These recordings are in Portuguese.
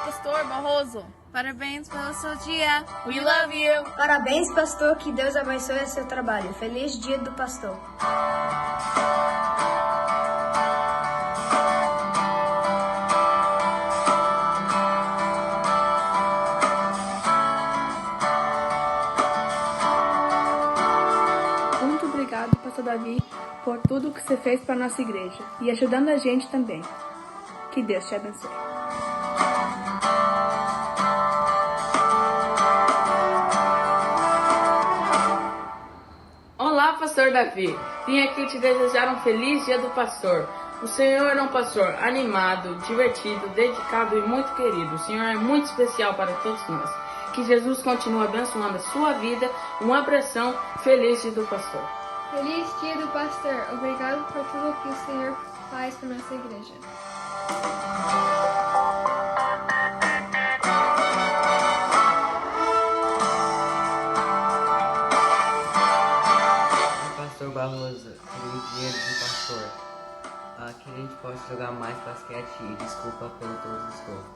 Pastor Barroso. Parabéns pelo seu dia. We love you. Parabéns, pastor. Que Deus abençoe seu trabalho. Feliz Dia do Pastor. Muito obrigado, pastor Davi, por tudo que você fez para nossa igreja e ajudando a gente também. Que Deus te abençoe. Olá, pastor Davi. Vim aqui te desejar um feliz Dia do Pastor. O Senhor é um pastor animado, divertido, dedicado e muito querido. O Senhor é muito especial para todos nós. Que Jesus continue abençoando a sua vida. Um abração. Feliz Dia do Pastor. Feliz Dia do Pastor. Obrigado por tudo que o Senhor faz para nossa igreja. Pastor Barroso, feliz Dia do Pastor. Que a gente possa jogar mais basquete e desculpa por todos os gols.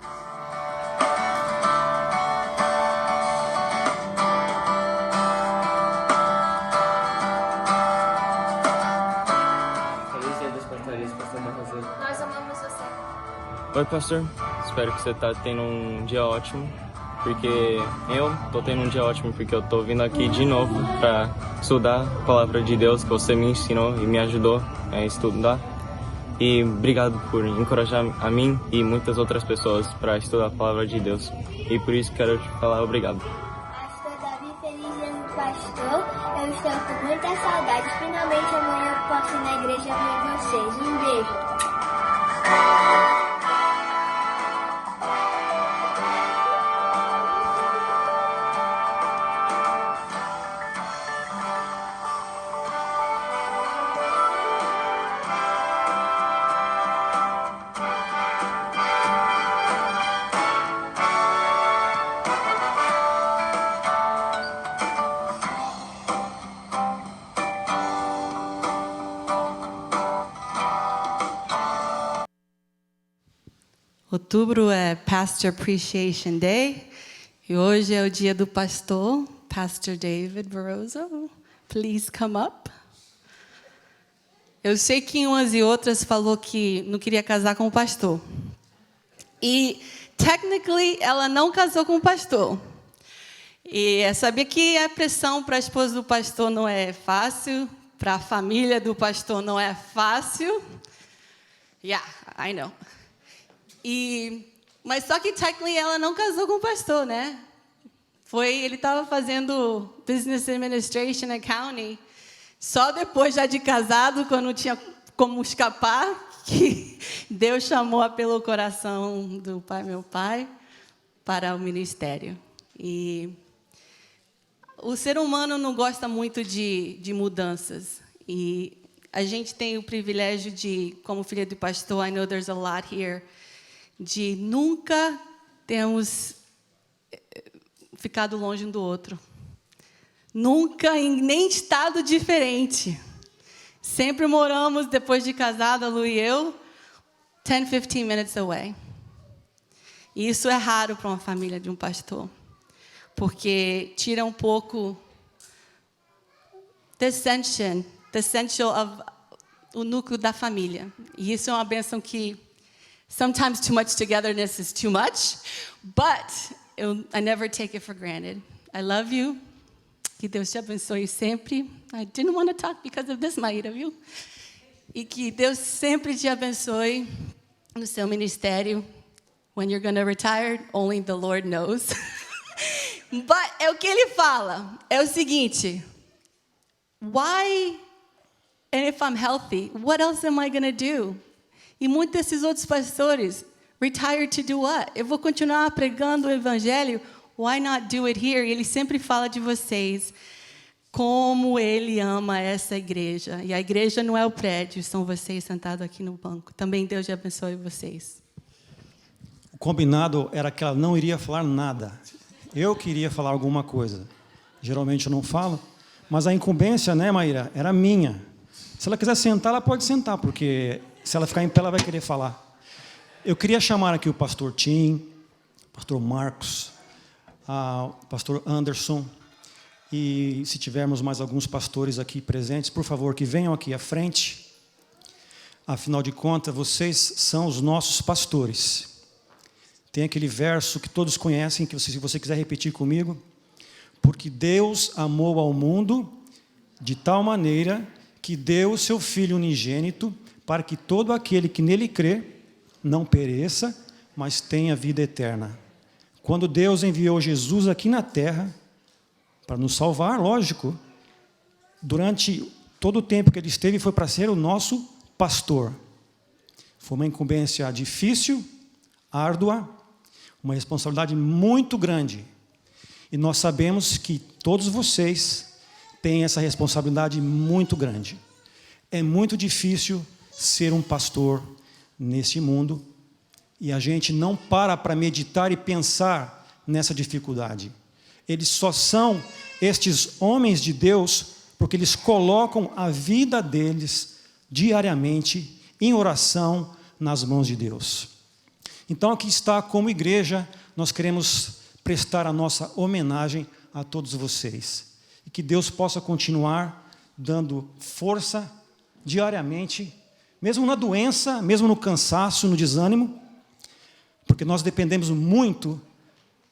Feliz Dia dos Pastores, pastor Barroso. Nós amamos você. Oi, pastor. Espero que você tá tendo um dia ótimo. Porque eu tô tendo um dia ótimo, porque eu tô vindo aqui de novo para estudar a palavra de Deus que você me ensinou e me ajudou a estudar. E obrigado por encorajar a mim e muitas outras pessoas para estudar a palavra de Deus. E por isso quero te falar obrigado. Pastor Davi, feliz Dia do Pastor. Eu estou com muita saudade. Finalmente amanhã eu posso ir na igreja ver vocês. Um beijo. Outubro é Pastor Appreciation Day e hoje é o dia do pastor, Pastor David Barroso. Please come up. Eu sei que umas e outras falou que não queria casar com o pastor. E, technically, ela não casou com o pastor. E sabia que a pressão para a esposa do pastor não é fácil, para a família do pastor não é fácil. Yeah, I know. Mas só que, technically, ela não casou com o pastor, né? Ele estava fazendo Business Administration Accounting. Só depois, já de casado, quando não tinha como escapar, que Deus chamou pelo coração do pai, meu pai, para o ministério. E o ser humano não gosta muito de mudanças. E a gente tem o privilégio de, como filha do pastor, I know there's a lot here, de nunca termos ficado longe um do outro. Nunca em nem estado diferente. Sempre moramos, depois de casada, Lu e eu, 10, 15 minutes away. E isso é raro para uma família de um pastor. Porque tira um pouco the essential of o núcleo da família. E isso é uma bênção que sometimes too much togetherness is too much, but I never take it for granted. I love you. Que Deus te abençoe sempre. I didn't want to talk because of this, Maíra, viu? E que Deus sempre te abençoe no seu ministério. When you're going to retire, only the Lord knows. But é o que ele fala. É o seguinte. Why, and if I'm healthy, what else am I going to do? E muitos desses outros pastores, retired to do what? Eu vou continuar pregando o evangelho, why not do it here? E ele sempre fala de vocês, como ele ama essa igreja. E a igreja não é o prédio, são vocês sentados aqui no banco. Também Deus abençoe vocês. O combinado era que ela não iria falar nada. Eu queria falar alguma coisa. Geralmente eu não falo, mas a incumbência, né, Maíra, era minha. Se ela quiser sentar, ela pode sentar, porque se ela ficar em pé, ela vai querer falar. Eu queria chamar aqui o pastor Tim, pastor Marcos, pastor Anderson, e se tivermos mais alguns pastores aqui presentes, por favor, que venham aqui à frente. Afinal de contas, vocês são os nossos pastores. Tem aquele verso que todos conhecem, que se você quiser repetir comigo. Porque Deus amou ao mundo de tal maneira que deu o seu Filho unigênito, para que todo aquele que nele crê não pereça, mas tenha vida eterna. Quando Deus enviou Jesus aqui na terra, para nos salvar, lógico, durante todo o tempo que ele esteve, foi para ser o nosso pastor. Foi uma incumbência difícil, árdua, uma responsabilidade muito grande. E nós sabemos que todos vocês têm essa responsabilidade muito grande. É muito difícil ser um pastor nesse mundo, e a gente não para meditar e pensar nessa dificuldade. Eles só são estes homens de Deus porque eles colocam a vida deles diariamente em oração nas mãos de Deus. Então, aqui está, como igreja, nós queremos prestar a nossa homenagem a todos vocês. E que Deus possa continuar dando força diariamente, mesmo na doença, mesmo no cansaço, no desânimo, porque nós dependemos muito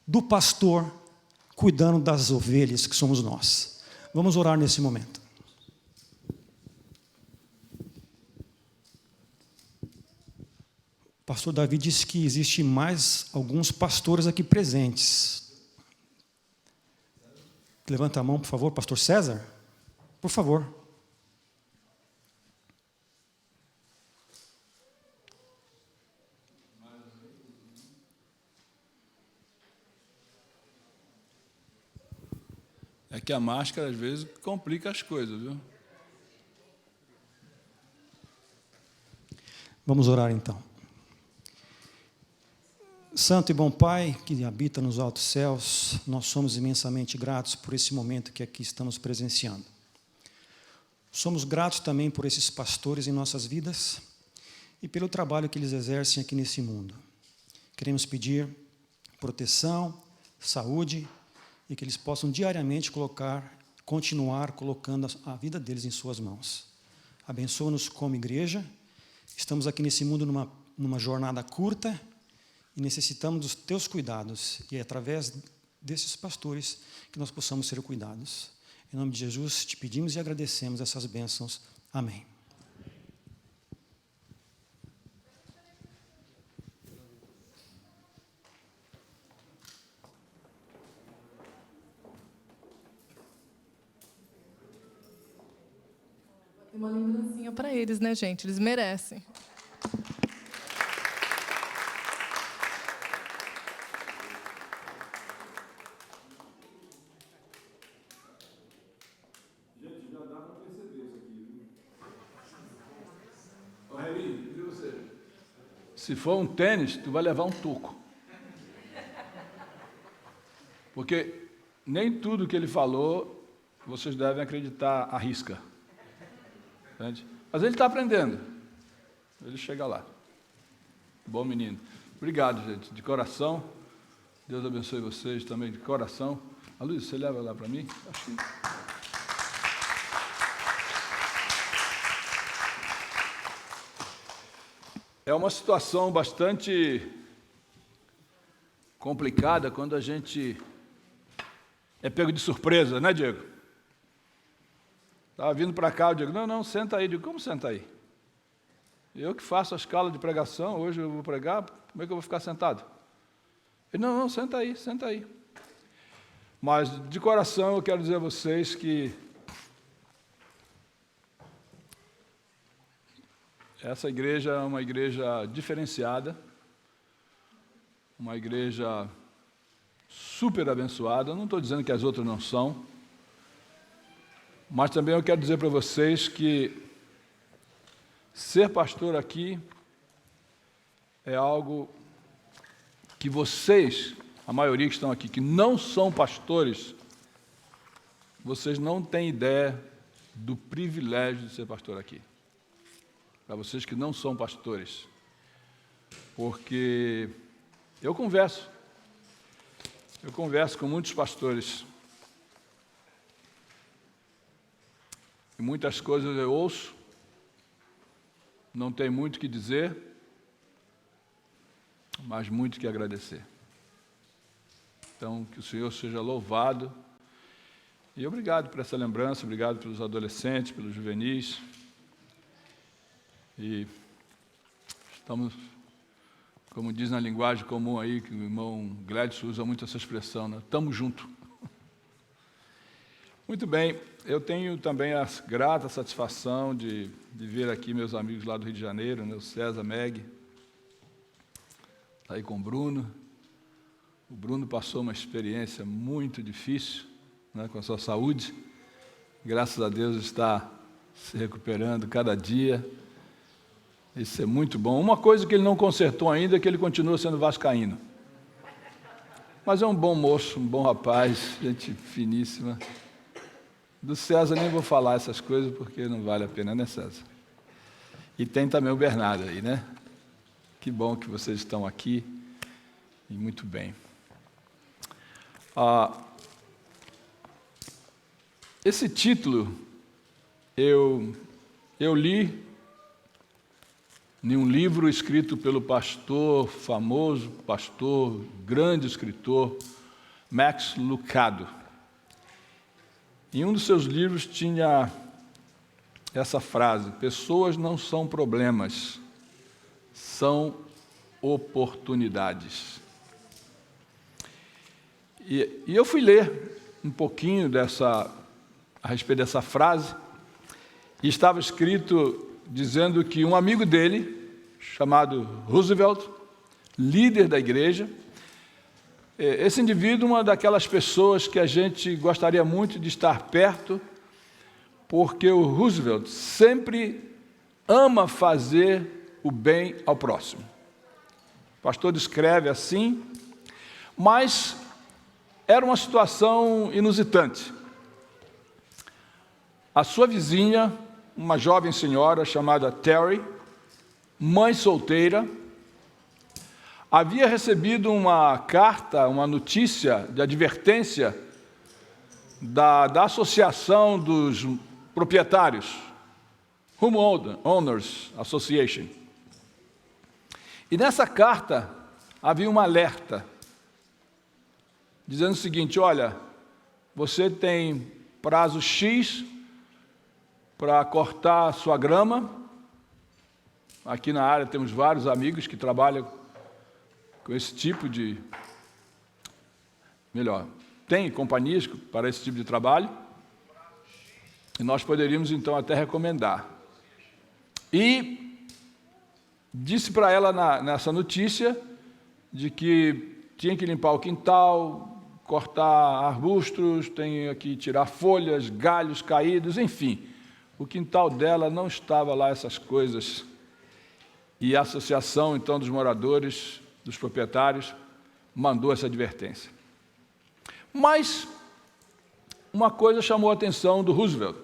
do pastor cuidando das ovelhas que somos nós. Vamos orar nesse momento. O pastor Davi disse que existe mais alguns pastores aqui presentes. Levanta a mão, por favor, pastor César. Por favor. É que a máscara, às vezes, complica as coisas, viu? Vamos orar, então. Santo e bom Pai, que habita nos altos céus, nós somos imensamente gratos por esse momento que aqui estamos presenciando. Somos gratos também por esses pastores em nossas vidas e pelo trabalho que eles exercem aqui nesse mundo. Queremos pedir proteção, saúde, e que eles possam diariamente continuar colocando a vida deles em suas mãos. Abençoa-nos como igreja. Estamos aqui nesse mundo numa jornada curta e necessitamos dos teus cuidados. E é através desses pastores que nós possamos ser cuidados. Em nome de Jesus, te pedimos e agradecemos essas bênçãos. Amém. Uma lembrancinha para eles, né, gente? Eles merecem. Gente, já dá para perceber isso aqui, viu? Ô, Remy, e você? Se for um tênis, tu vai levar um toco. Porque nem tudo que ele falou, vocês devem acreditar à risca. Mas ele está aprendendo. Ele chega lá. Bom menino. Obrigado, gente, de coração. Deus abençoe vocês também, de coração. A Luísa, você leva lá para mim? Acho que... É uma situação bastante complicada quando a gente é pego de surpresa, né, Diego? Estava vindo para cá, eu digo, não, senta aí. Eu digo, como senta aí? Eu que faço a escala de pregação, hoje eu vou pregar, como é que eu vou ficar sentado? Ele, não, senta aí. Mas, de coração, eu quero dizer a vocês que essa igreja é uma igreja diferenciada, uma igreja super abençoada. Não estou dizendo que as outras não são, mas também eu quero dizer para vocês que ser pastor aqui é algo que vocês, a maioria que estão aqui, que não são pastores, vocês não têm ideia do privilégio de ser pastor aqui. Para vocês que não são pastores. Porque eu converso Eu converso com muitos pastores. E muitas coisas eu ouço, não tem muito o que dizer, mas muito o que agradecer. Então, que o Senhor seja louvado. E obrigado por essa lembrança, obrigado pelos adolescentes, pelos juvenis. E estamos, como diz na linguagem comum aí, que o irmão Gladys usa muito essa expressão, né? Estamos juntos. Muito bem, eu tenho também a grata satisfação de ver aqui meus amigos lá do Rio de Janeiro, né? O César, Meg, está aí com o Bruno. O Bruno passou uma experiência muito difícil, né, com a sua saúde. Graças a Deus está se recuperando cada dia. Isso é muito bom. Uma coisa que ele não consertou ainda é que ele continua sendo vascaíno. Mas é um bom moço, um bom rapaz, gente finíssima. Do César nem vou falar essas coisas porque não vale a pena, né, César? E tem também o Bernardo aí, né? Que bom que vocês estão aqui e muito bem. Esse título eu li em um livro escrito pelo pastor, famoso pastor, grande escritor, Max Lucado. Em um dos seus livros tinha essa frase: pessoas não são problemas, são oportunidades. E eu fui ler um pouquinho a respeito dessa frase, e estava escrito dizendo que um amigo dele, chamado Roosevelt, líder da igreja, esse indivíduo, uma daquelas pessoas que a gente gostaria muito de estar perto, porque o Roosevelt sempre ama fazer o bem ao próximo. O pastor descreve assim, mas era uma situação inusitante. A sua vizinha, uma jovem senhora chamada Terry, mãe solteira, havia recebido uma carta, uma notícia de advertência da Associação dos Proprietários, Homeowners Association. E nessa carta havia um alerta, dizendo o seguinte: olha, você tem prazo X para cortar a sua grama. Aqui na área temos vários amigos que trabalham com esse tipo de... tem companhias para esse tipo de trabalho. E nós poderíamos, então, até recomendar. E disse para ela nessa notícia de que tinha que limpar o quintal, cortar arbustos, tem que tirar folhas, galhos caídos, enfim. O quintal dela não estava lá essas coisas. E a associação, então, dos moradores, dos proprietários, mandou essa advertência. Mas uma coisa chamou a atenção do Roosevelt.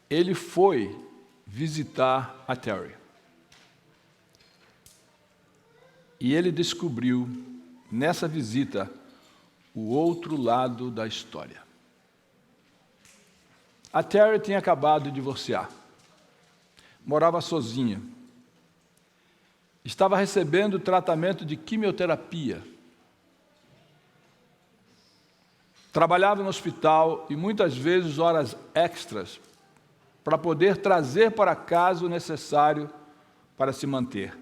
Ele foi visitar a Terry. E ele descobriu, nessa visita, o outro lado da história. A Terry tinha acabado de divorciar. Morava sozinha. Estava recebendo tratamento de quimioterapia. Trabalhava no hospital e muitas vezes horas extras para poder trazer para casa o necessário para se manter.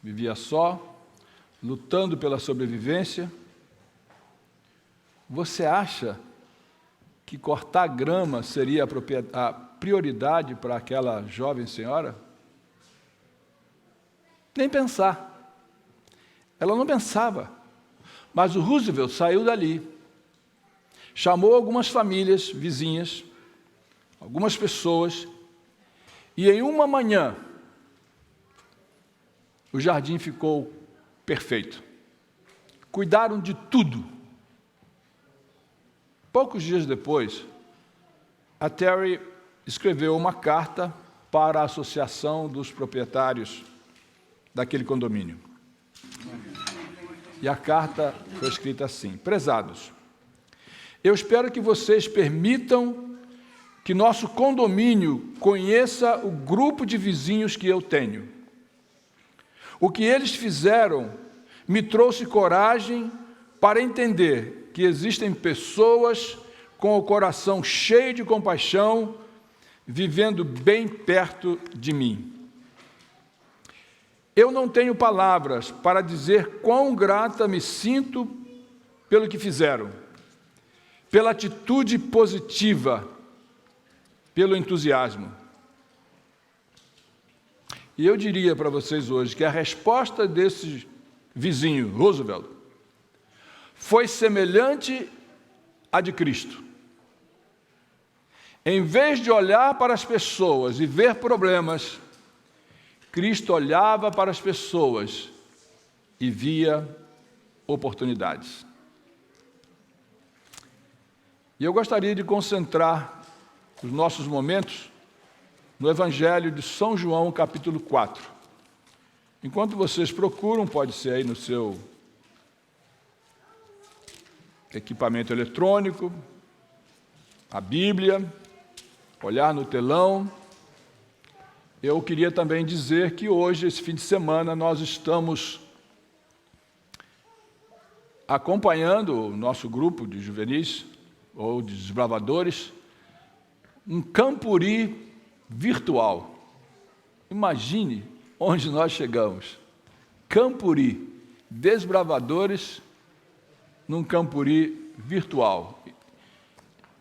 Vivia só, lutando pela sobrevivência. Você acha que cortar grama seria a prioridade para aquela jovem senhora? Nem pensar. Ela não pensava. Mas o Roosevelt saiu dali, chamou algumas famílias vizinhas, algumas pessoas, e em uma manhã, o jardim ficou perfeito. Cuidaram de tudo. Poucos dias depois, a Terry escreveu uma carta para a Associação dos Proprietários daquele condomínio. E a carta foi escrita assim: prezados, eu espero que vocês permitam que nosso condomínio conheça o grupo de vizinhos que eu tenho. O que eles fizeram me trouxe coragem para entender que existem pessoas com o coração cheio de compaixão, vivendo bem perto de mim. Eu não tenho palavras para dizer quão grata me sinto pelo que fizeram, pela atitude positiva, pelo entusiasmo. E eu diria para vocês hoje que a resposta desse vizinho, Roosevelt, foi semelhante à de Cristo. Em vez de olhar para as pessoas e ver problemas, Cristo olhava para as pessoas e via oportunidades. E eu gostaria de concentrar os nossos momentos no Evangelho de São João, capítulo 4. Enquanto vocês procuram, pode ser aí no seu equipamento eletrônico, a Bíblia, olhar no telão. Eu queria também dizer que hoje, esse fim de semana, nós estamos acompanhando o nosso grupo de juvenis ou de desbravadores, um campuri virtual. Imagine onde nós chegamos. Campuri, desbravadores num campuri virtual.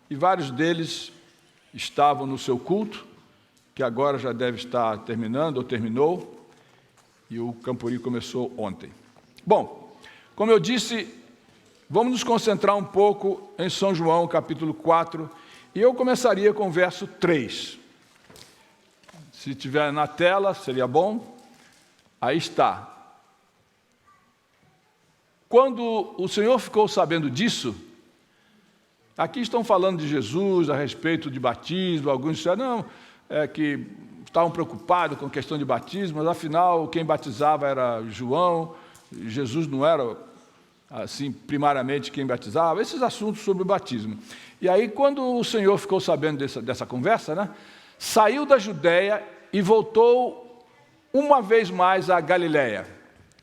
E vários deles estavam no seu culto, que agora já deve estar terminando ou terminou, e o campuri começou ontem. Bom, como eu disse, vamos nos concentrar um pouco em São João, capítulo 4, e eu começaria com o verso 3. Se tiver na tela, seria bom. Aí está. Quando o Senhor ficou sabendo disso, aqui estão falando de Jesus, a respeito de batismo, alguns disseram, não, que estavam preocupados com a questão de batismo, mas afinal quem batizava era João, Jesus não era, assim, primariamente quem batizava, esses assuntos sobre o batismo. E aí, quando o Senhor ficou sabendo dessa conversa, né, saiu da Judéia e voltou uma vez mais à Galiléia.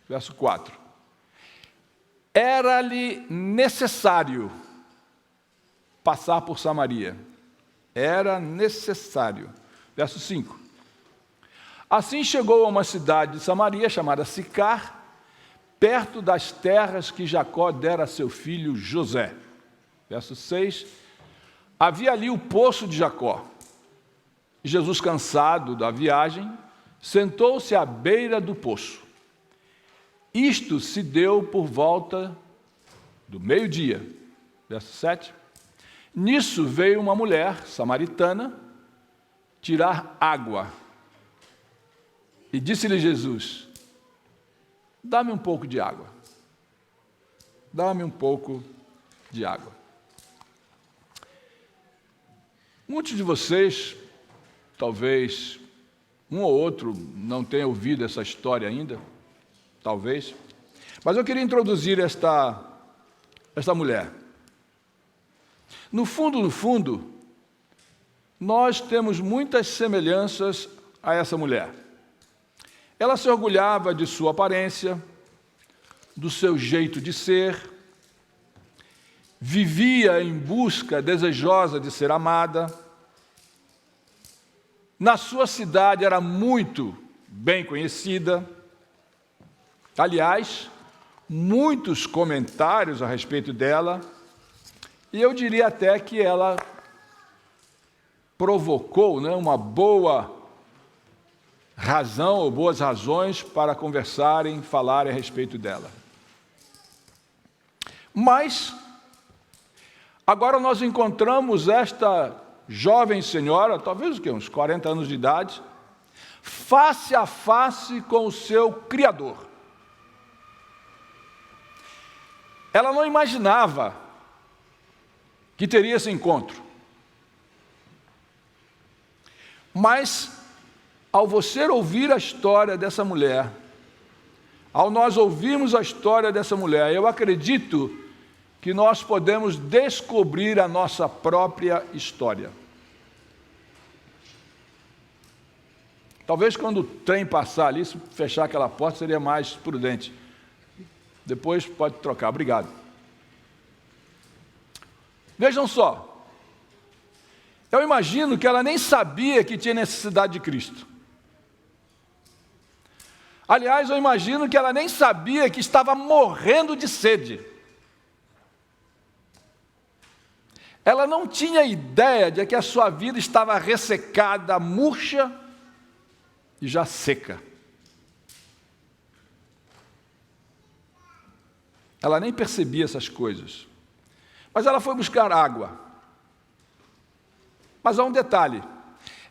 Verso 4. Era-lhe necessário passar por Samaria. Era necessário. Verso 5. Assim chegou a uma cidade de Samaria, chamada Sicar, perto das terras que Jacó dera a seu filho José. Verso 6. Havia ali o poço de Jacó. Jesus, cansado da viagem, sentou-se à beira do poço. Isto se deu por volta do meio-dia. Verso 7. Nisso veio uma mulher samaritana tirar água. E disse-lhe Jesus: dá-me um pouco de água. Dá-me um pouco de água. Muitos de vocês, talvez um ou outro não tenha ouvido essa história ainda, talvez, mas eu queria introduzir esta mulher. No fundo, nós temos muitas semelhanças a essa mulher. Ela se orgulhava de sua aparência, do seu jeito de ser, vivia em busca desejosa de ser amada. Na sua cidade era muito bem conhecida. Aliás, muitos comentários a respeito dela, e eu diria até que ela provocou, né, uma boa razão ou boas razões para conversarem, falarem a respeito dela. Mas agora nós encontramos esta jovem senhora, talvez uns 40 anos de idade, face a face com o seu Criador. Ela não imaginava que teria esse encontro. Mas, ao você ouvir a história dessa mulher, Ao nós ouvirmos a história dessa mulher, eu acredito que nós podemos descobrir a nossa própria história. Talvez quando o trem passar ali, se fechar aquela porta, seria mais prudente. Depois pode trocar. Obrigado. Vejam só. Eu imagino que ela nem sabia que tinha necessidade de Cristo. Aliás, eu imagino que ela nem sabia que estava morrendo de sede. Ela não tinha ideia de que a sua vida estava ressecada, murcha e já seca. Ela nem percebia essas coisas. Mas ela foi buscar água. Mas há um detalhe.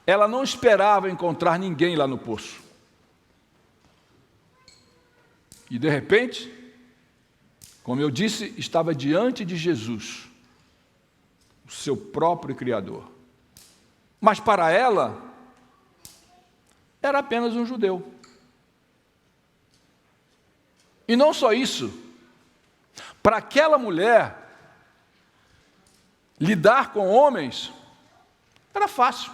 Ela não esperava encontrar ninguém lá no poço. E de repente, como eu disse, estava diante de Jesus, o seu próprio Criador. Mas para ela, era apenas um judeu. E não só isso, para aquela mulher, lidar com homens era fácil.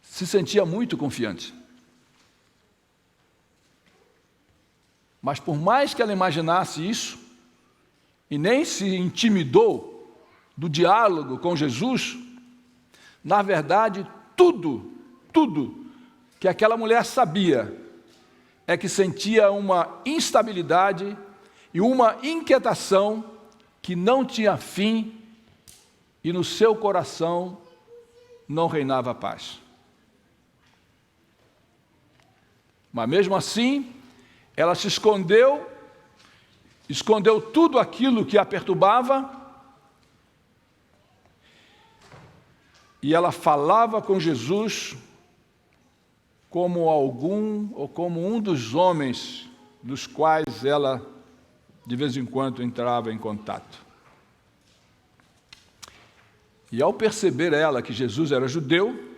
Se sentia muito confiante. Mas por mais que ela imaginasse isso, e nem se intimidou do diálogo com Jesus, na verdade, tudo que aquela mulher sabia é que sentia uma instabilidade e uma inquietação que não tinha fim e no seu coração não reinava paz. Mas mesmo assim, ela se escondeu tudo aquilo que a perturbava e ela falava com Jesus como um dos homens dos quais ela de vez em quando entrava em contato. E ao perceber ela que Jesus era judeu,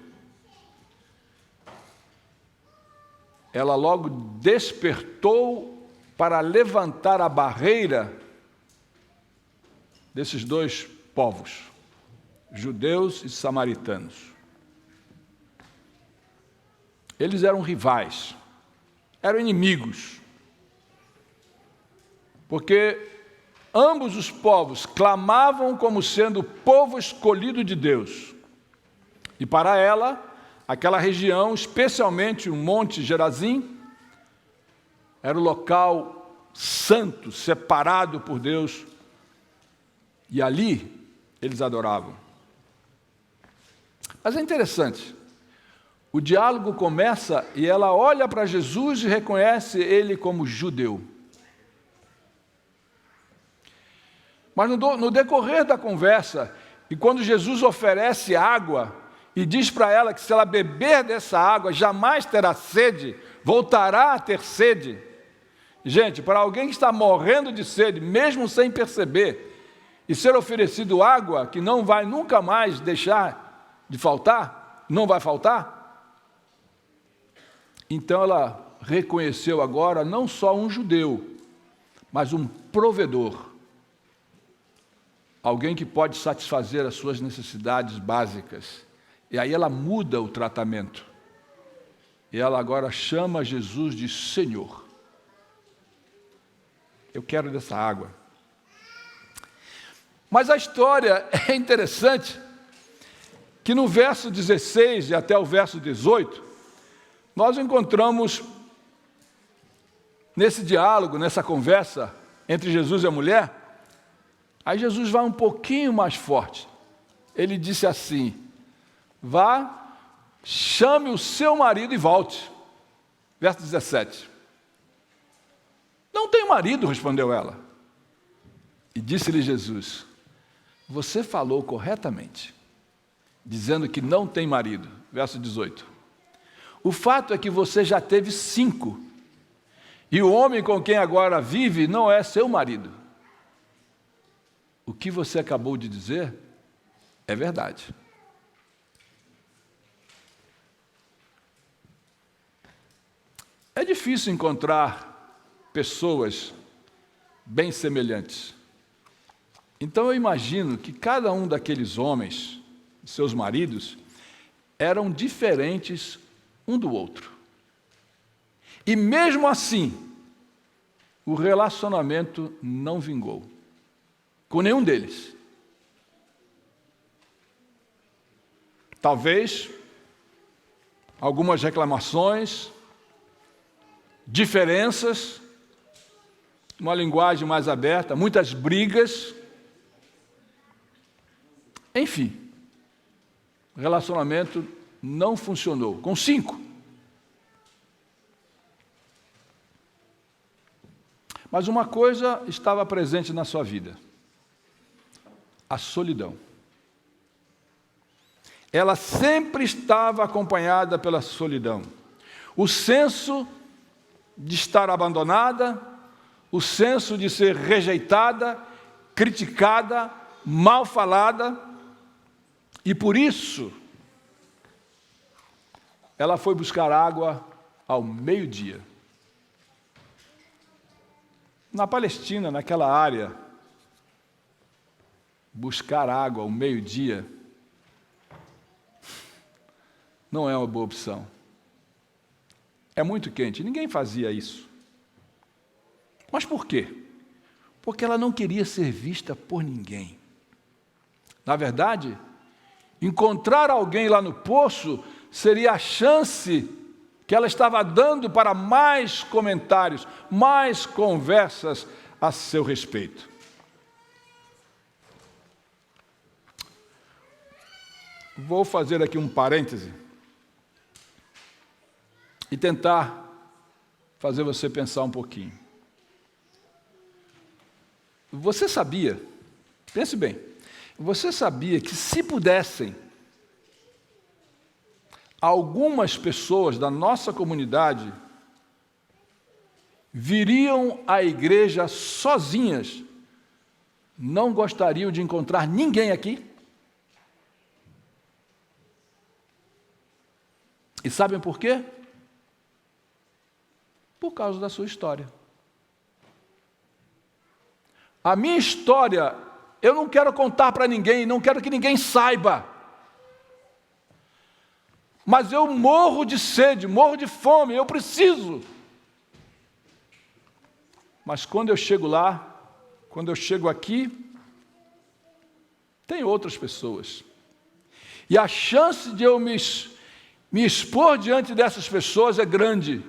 ela logo despertou para levantar a barreira desses dois povos, judeus e samaritanos. Eles eram rivais, eram inimigos, porque ambos os povos clamavam como sendo o povo escolhido de Deus. E para ela, aquela região, especialmente o Monte Gerazim, era o local santo, separado por Deus, e ali eles adoravam. Mas é interessante, o diálogo começa e ela olha para Jesus e reconhece ele como judeu. Mas no decorrer da conversa, e quando Jesus oferece água, e diz para ela que se ela beber dessa água, jamais terá sede, voltará a ter sede. Gente, para alguém que está morrendo de sede, mesmo sem perceber, e ser oferecido água que não vai nunca mais deixar de faltar, não vai faltar, então ela reconheceu agora não só um judeu, mas um provedor. Alguém que pode satisfazer as suas necessidades básicas. E aí ela muda o tratamento. E ela agora chama Jesus de Senhor. Eu quero dessa água. Mas a história é interessante, que no verso 16 e até o verso 18, nós encontramos, nesse diálogo, nessa conversa entre Jesus e a mulher, aí Jesus vai um pouquinho mais forte. Ele disse assim: vá, chame o seu marido e volte. Verso 17. Não tenho marido, respondeu ela. E disse-lhe Jesus: você falou corretamente, dizendo que não tem marido. Verso 18. O fato é que você já teve 5, e o homem com quem agora vive não é seu marido. O que você acabou de dizer é verdade. É difícil encontrar pessoas bem semelhantes. Então eu imagino que cada um daqueles homens, seus maridos, eram diferentes um do outro. E mesmo assim, o relacionamento não vingou com nenhum deles. Talvez algumas reclamações, diferenças, uma linguagem mais aberta, muitas brigas. Enfim, o relacionamento não funcionou. Com 5. Mas uma coisa estava presente na sua vida: a solidão. Ela sempre estava acompanhada pela solidão. O senso de estar abandonada, o senso de ser rejeitada, criticada, mal falada, e por isso ela foi buscar água ao meio-dia. Na Palestina, naquela área, buscar água ao meio-dia não é uma boa opção. É muito quente, ninguém fazia isso. Mas por quê? Porque ela não queria ser vista por ninguém. Na verdade, encontrar alguém lá no poço seria a chance que ela estava dando para mais comentários, mais conversas a seu respeito. Vou fazer aqui um parêntese e tentar fazer você pensar um pouquinho. Você sabia, pense bem, você sabia que se pudessem, algumas pessoas da nossa comunidade viriam à igreja sozinhas, não gostariam de encontrar ninguém aqui? E sabem por quê? Por causa da sua história. A minha história, eu não quero contar para ninguém, não quero que ninguém saiba. Mas eu morro de sede, morro de fome, eu preciso. Mas quando eu chego lá, quando eu chego aqui, tem outras pessoas. E a chance de eu me expor diante dessas pessoas é grande.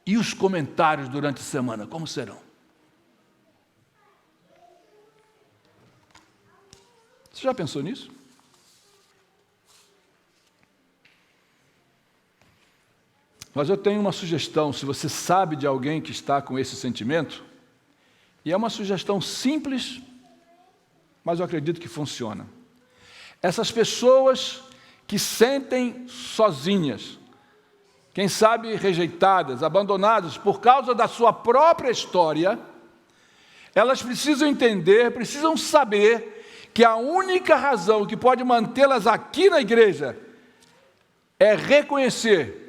E os comentários durante a semana, como serão? Você já pensou nisso? Mas eu tenho uma sugestão, se você sabe de alguém que está com esse sentimento, e é uma sugestão simples, mas eu acredito que funciona. Essas pessoas que sentem sozinhas, quem sabe rejeitadas, abandonadas por causa da sua própria história, elas precisam entender, precisam saber que a única razão que pode mantê-las aqui na igreja é reconhecer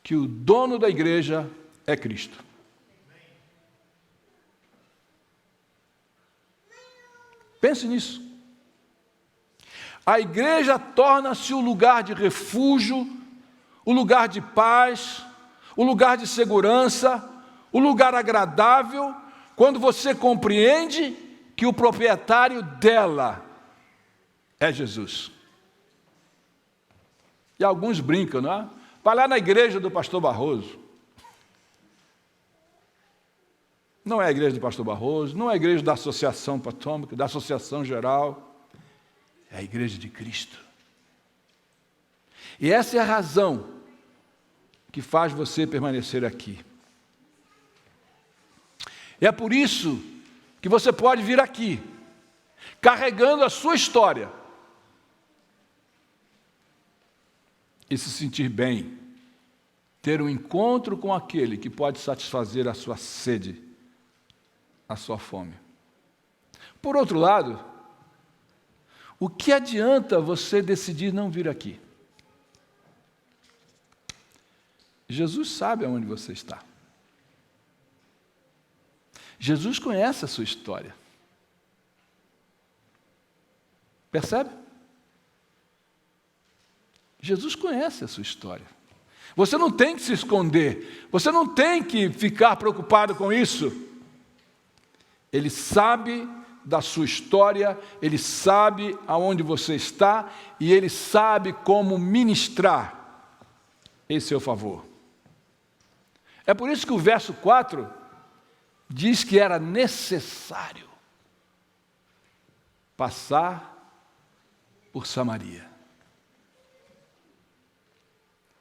que o dono da igreja é Cristo. Pense nisso. A igreja torna-se o lugar de refúgio, o lugar de paz, o lugar de segurança, o lugar agradável, quando você compreende que o proprietário dela é Jesus. E alguns brincam, não é? Vai lá na igreja do pastor Barroso. Não é a igreja do pastor Barroso, não é a igreja da Associação Patômica, da Associação Geral. É a igreja de Cristo. E essa é a razão que faz você permanecer aqui. E é por isso que você pode vir aqui, carregando a sua história, e se sentir bem, ter um encontro com aquele que pode satisfazer a sua sede, a sua fome. Por outro lado, o que adianta você decidir não vir aqui? Jesus sabe aonde você está. Jesus conhece a sua história. Percebe? Jesus conhece a sua história. Você não tem que se esconder. Você não tem que ficar preocupado com isso. Ele sabe da sua história, Ele sabe aonde você está e Ele sabe como ministrar em seu favor. É por isso que o verso 4 diz que era necessário passar por Samaria.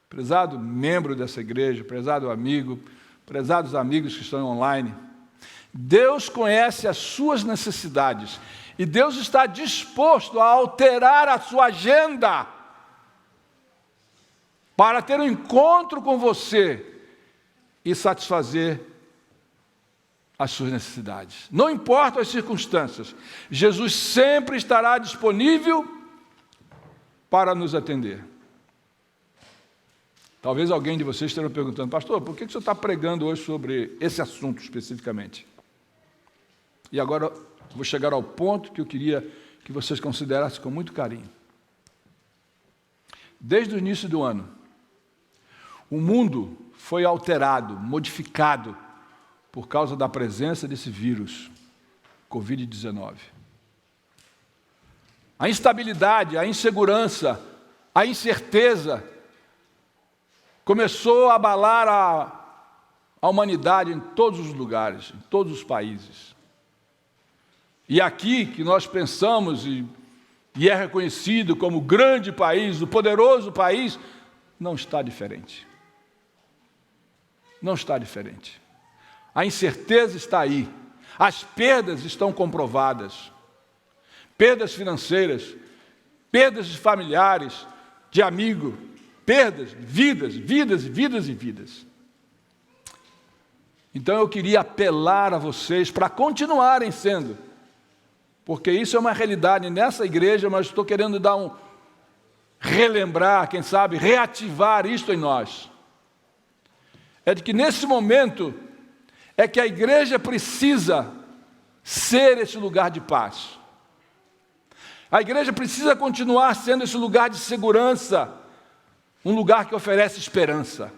Prezado membro dessa igreja, prezado amigo, prezados amigos que estão online, Deus conhece as suas necessidades e Deus está disposto a alterar a sua agenda para ter um encontro com você e satisfazer as suas necessidades. Não importa as circunstâncias, Jesus sempre estará disponível para nos atender. Talvez alguém de vocês esteja perguntando, pastor, por que o senhor está pregando hoje sobre esse assunto especificamente? E agora vou chegar ao ponto que eu queria que vocês considerassem com muito carinho. Desde o início do ano, o mundo foi alterado, modificado, por causa da presença desse vírus, Covid-19. A instabilidade, a insegurança, a incerteza começou a abalar a humanidade em todos os lugares, em todos os países. E aqui que nós pensamos e é reconhecido como o grande país, o poderoso país, não está diferente. Não está diferente. A incerteza está aí, as perdas estão comprovadas, perdas financeiras, perdas de familiares, de amigo, perdas, vidas. Então eu queria apelar a vocês para continuarem sendo, porque isso é uma realidade nessa igreja, mas estou querendo relembrar, quem sabe, reativar isto em nós. É de que nesse momento é que a igreja precisa ser esse lugar de paz. A igreja precisa continuar sendo esse lugar de segurança, um lugar que oferece esperança.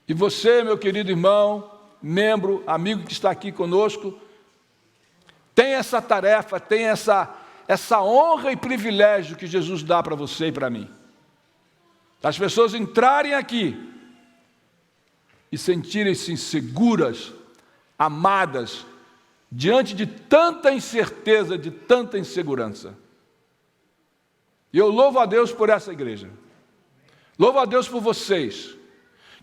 E você, meu querido irmão, membro, amigo que está aqui conosco, tem essa tarefa, tem essa honra e privilégio que Jesus dá para você e para mim. As pessoas entrarem aqui e sentirem-se seguras, amadas, diante de tanta incerteza, de tanta insegurança. E eu louvo a Deus por essa igreja. Louvo a Deus por vocês,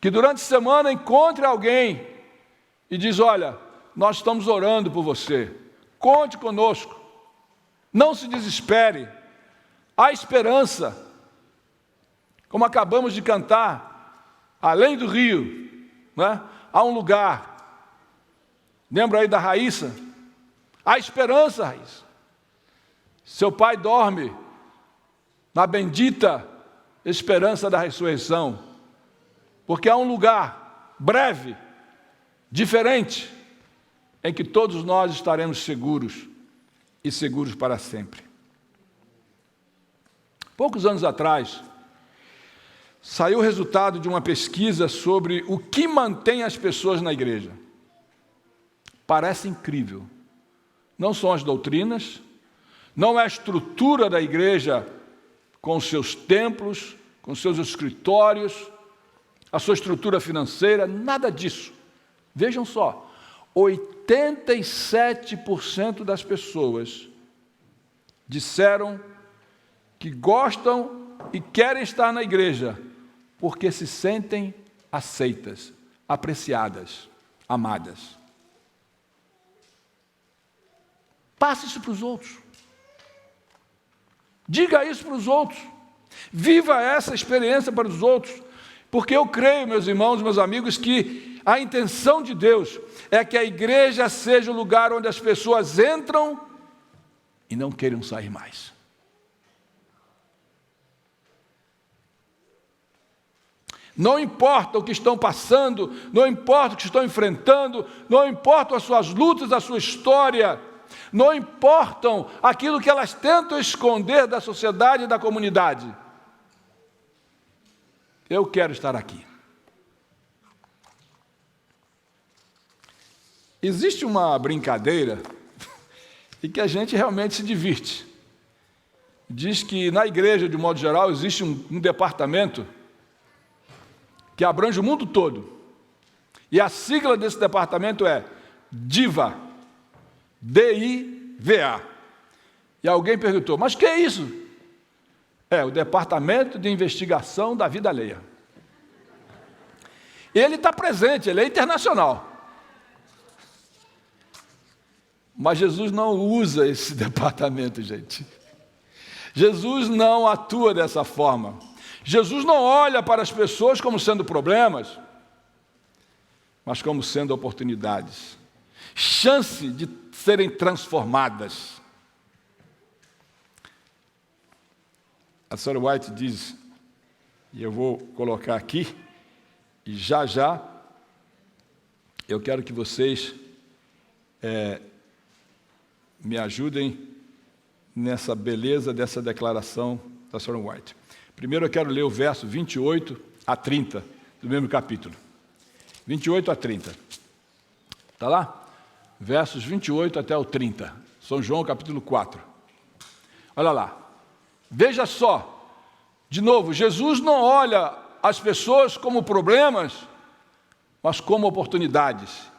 que durante a semana encontre alguém e diz, olha, nós estamos orando por você. Conte conosco. Não se desespere. Há esperança. Como acabamos de cantar, além do rio, né? Há um lugar. Lembra aí da Raíssa? Há esperança, Raíssa. Seu pai dorme na bendita esperança da ressurreição, porque há um lugar breve, diferente, em que todos nós estaremos seguros e seguros para sempre. Poucos anos atrás, saiu o resultado de uma pesquisa sobre o que mantém as pessoas na igreja. Parece incrível. Não são as doutrinas, não é a estrutura da igreja com os seus templos, com os seus escritórios, a sua estrutura financeira, nada disso. Vejam só, 87% das pessoas disseram que gostam e querem estar na igreja porque se sentem aceitas, apreciadas, amadas. Passe isso para os outros. Diga isso para os outros. Viva essa experiência para os outros. Porque eu creio, meus irmãos, meus amigos, que a intenção de Deus é que a igreja seja o lugar onde as pessoas entram e não queiram sair mais. Não importa o que estão passando, não importa o que estão enfrentando, não importam as suas lutas, a sua história, não importam aquilo que elas tentam esconder da sociedade e da comunidade. Eu quero estar aqui. Existe uma brincadeira em que a gente realmente se divirte. Diz que na igreja, de modo geral, existe um departamento que abrange o mundo todo. E a sigla desse departamento é DIVA. D-I-V-A. E alguém perguntou, mas o que é isso? É o Departamento de Investigação da Vida Alheia. Ele está presente, ele é internacional. Mas Jesus não usa esse departamento, gente. Jesus não atua dessa forma. Jesus não olha para as pessoas como sendo problemas, mas como sendo oportunidades. Chance de serem transformadas. A Sarah White diz, e eu vou colocar aqui, e já já eu quero que vocês me ajudem nessa beleza dessa declaração da Sarah White. Primeiro eu quero ler o verso 28 a 30 do mesmo capítulo. 28 a 30. Está lá? Versos 28 até o 30. São João, capítulo 4. Olha lá. Veja só. De novo, Jesus não olha as pessoas como problemas, mas como oportunidades.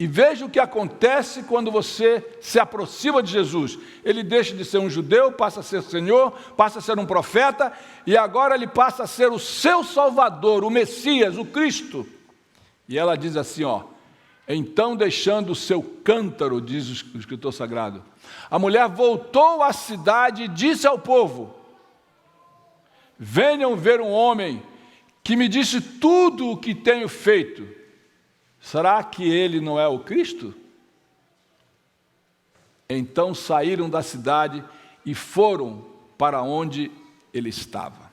E veja o que acontece quando você se aproxima de Jesus. Ele deixa de ser um judeu, passa a ser Senhor, passa a ser um profeta, e agora ele passa a ser o seu Salvador, o Messias, o Cristo. E ela diz assim, ó, então deixando o seu cântaro, diz o escritor sagrado, a mulher voltou à cidade e disse ao povo, venham ver um homem que me disse tudo o que tenho feito. Será que ele não é o Cristo? Então saíram da cidade e foram para onde ele estava.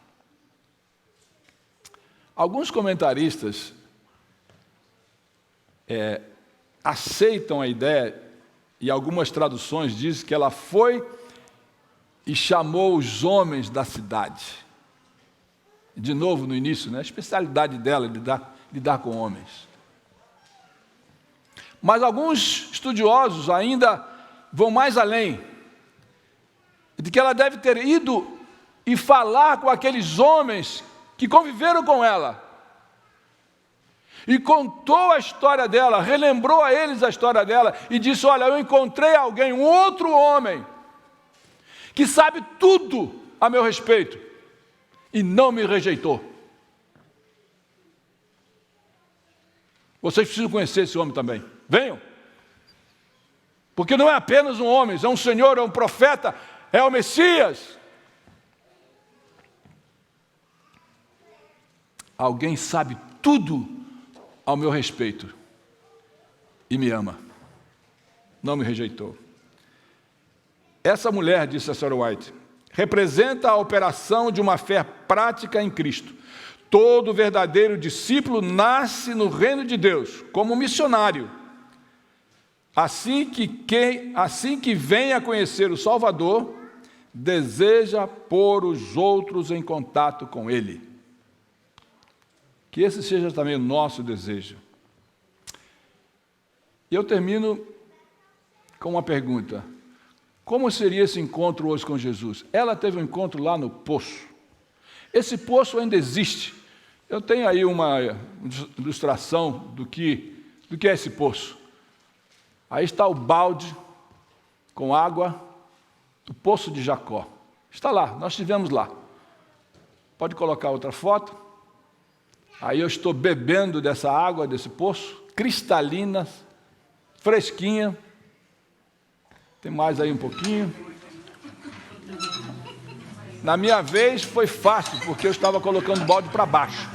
Alguns comentaristas aceitam a ideia, e algumas traduções dizem que ela foi e chamou os homens da cidade. De novo no início, né? A especialidade dela é lidar com homens. Mas alguns estudiosos ainda vão mais além, de que ela deve ter ido e falar com aqueles homens que conviveram com ela, e contou a história dela, relembrou a eles a história dela, e disse, olha, eu encontrei alguém, um outro homem, que sabe tudo a meu respeito, e não me rejeitou. Vocês precisam conhecer esse homem também. Venham. Porque não é apenas um homem, é um Senhor, é um profeta, é o Messias. Alguém sabe tudo ao meu respeito e me ama. Não me rejeitou. Essa mulher, disse a Sarah White, representa a operação de uma fé prática em Cristo. Todo verdadeiro discípulo nasce no reino de Deus, como missionário. Assim que vem a conhecer o Salvador, deseja pôr os outros em contato com Ele. Que esse seja também o nosso desejo. E eu termino com uma pergunta. Como seria esse encontro hoje com Jesus? Ela teve um encontro lá no poço. Esse poço ainda existe. Eu tenho aí uma ilustração do que é esse poço. Aí está o balde com água do poço de Jacó. Está lá, nós estivemos lá. Pode colocar outra foto. Aí eu estou bebendo dessa água, desse poço, cristalina, fresquinha. Tem mais aí um pouquinho. Na minha vez foi fácil, porque eu estava colocando o balde para baixo.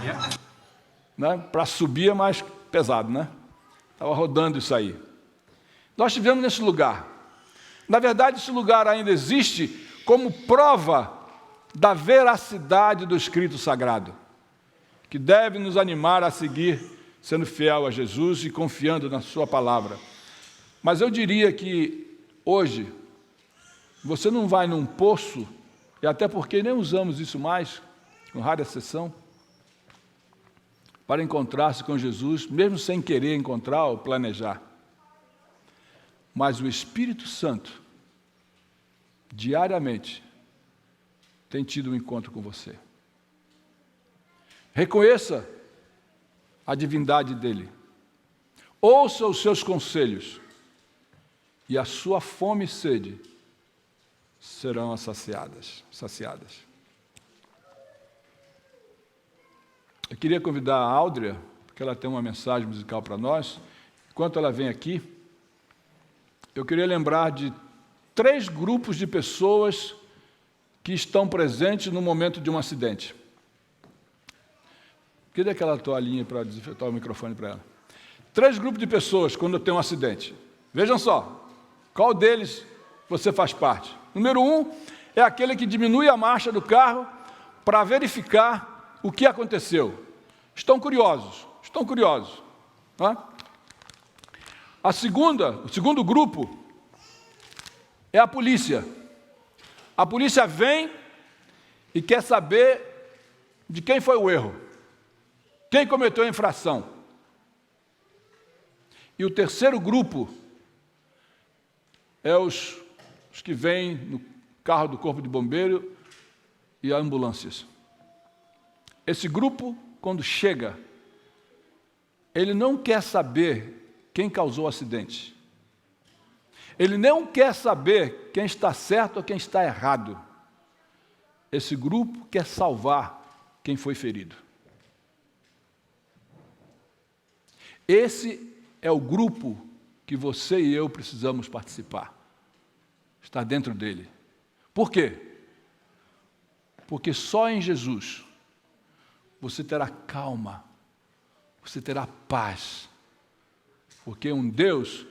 Né? Para subir é mais pesado, né? Estava rodando isso aí. Nós estivemos nesse lugar. Na verdade, esse lugar ainda existe como prova da veracidade do escrito sagrado. que deve nos animar a seguir sendo fiel a Jesus e confiando na sua palavra. Mas eu diria que hoje você não vai num poço, e até porque nem usamos isso mais, com rara exceção, para encontrar-se com Jesus, mesmo sem querer encontrar ou planejar. Mas o Espírito Santo, diariamente, tem tido um encontro com você. Reconheça a divindade dele. Ouça os seus conselhos, e a sua fome e sede serão saciadas. Eu queria convidar a Áudria, porque ela tem uma mensagem musical para nós. Enquanto ela vem aqui, eu queria lembrar de 3 grupos de pessoas que estão presentes no momento de um acidente. Cadê aquela toalhinha para desinfetar o microfone para ela? 3 grupos de pessoas quando tem um acidente. Vejam só, qual deles você faz parte? Número 1 é aquele que diminui a marcha do carro para verificar o que aconteceu. Estão curiosos. Não é? O segundo grupo é a polícia. A polícia vem e quer saber de quem foi o erro, quem cometeu a infração. E o terceiro grupo é os que vêm no carro do Corpo de Bombeiro e ambulâncias. Esse grupo, quando chega, ele não quer saber quem causou o acidente. Ele não quer saber quem está certo ou quem está errado. Esse grupo quer salvar quem foi ferido. Esse é o grupo que você e eu precisamos participar. Está dentro dele. Por quê? Porque só em Jesus você terá calma, você terá paz. Porque um Deus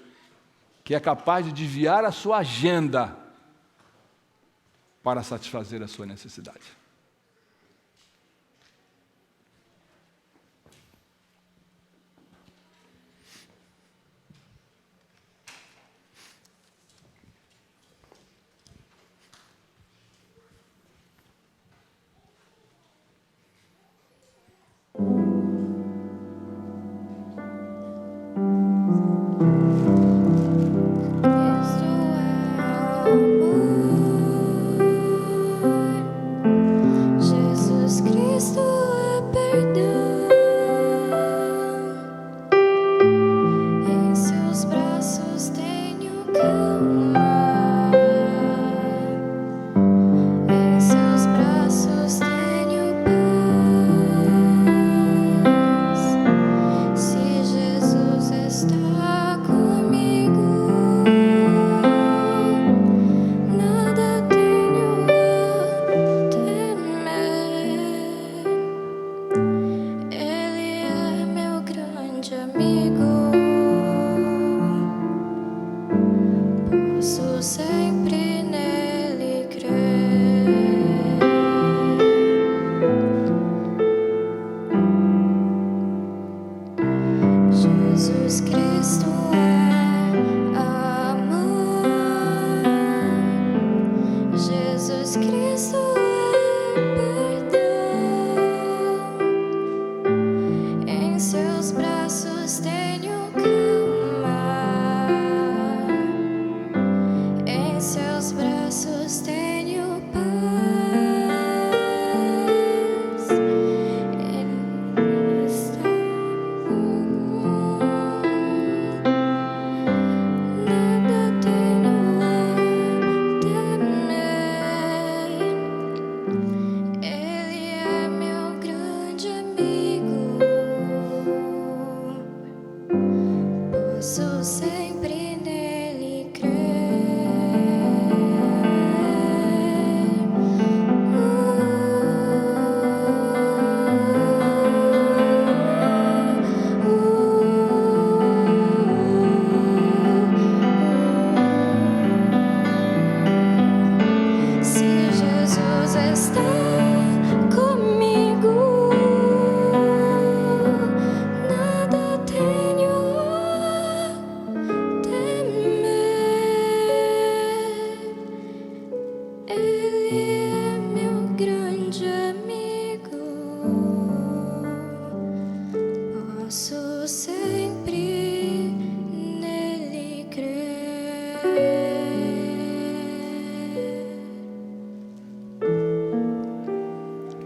que é capaz de desviar a sua agenda para satisfazer a sua necessidade. Jesus Cristo é perdão, em seus braços tenho calma, em seus braços tenho paz. Se Jesus está comigo, nada tenho a temer. Ele é meu grande amigo, posso sempre nele crer. Jesus Cristo é amor, Jesus Cristo é perdão, em seus braços tenho calma, em seus braços tenho paz. Ele está, nada tenho a temer. Ele é meu grande amigo. Posso sempre nele crer.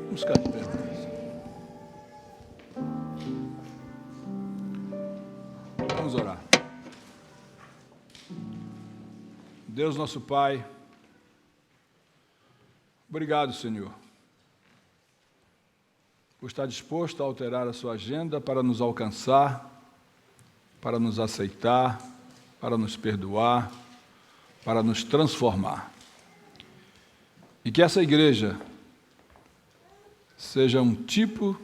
Vamos ficar de pé. Vamos orar. Deus nosso Pai, obrigado, Senhor, por estar disposto a alterar a sua agenda para nos alcançar, para nos aceitar, para nos perdoar, para nos transformar. E que essa igreja seja um tipo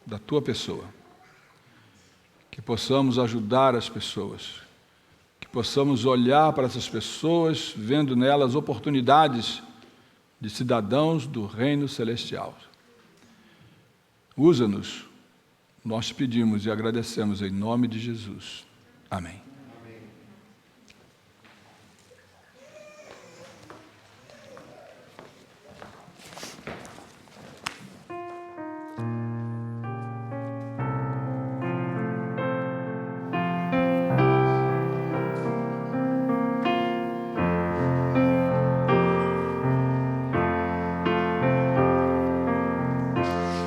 da tua pessoa, que possamos ajudar as pessoas, que possamos olhar para essas pessoas, vendo nelas oportunidades de cidadãos do reino celestial. Usa-nos, nós te pedimos e agradecemos em nome de Jesus. Amém.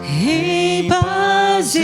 Em paz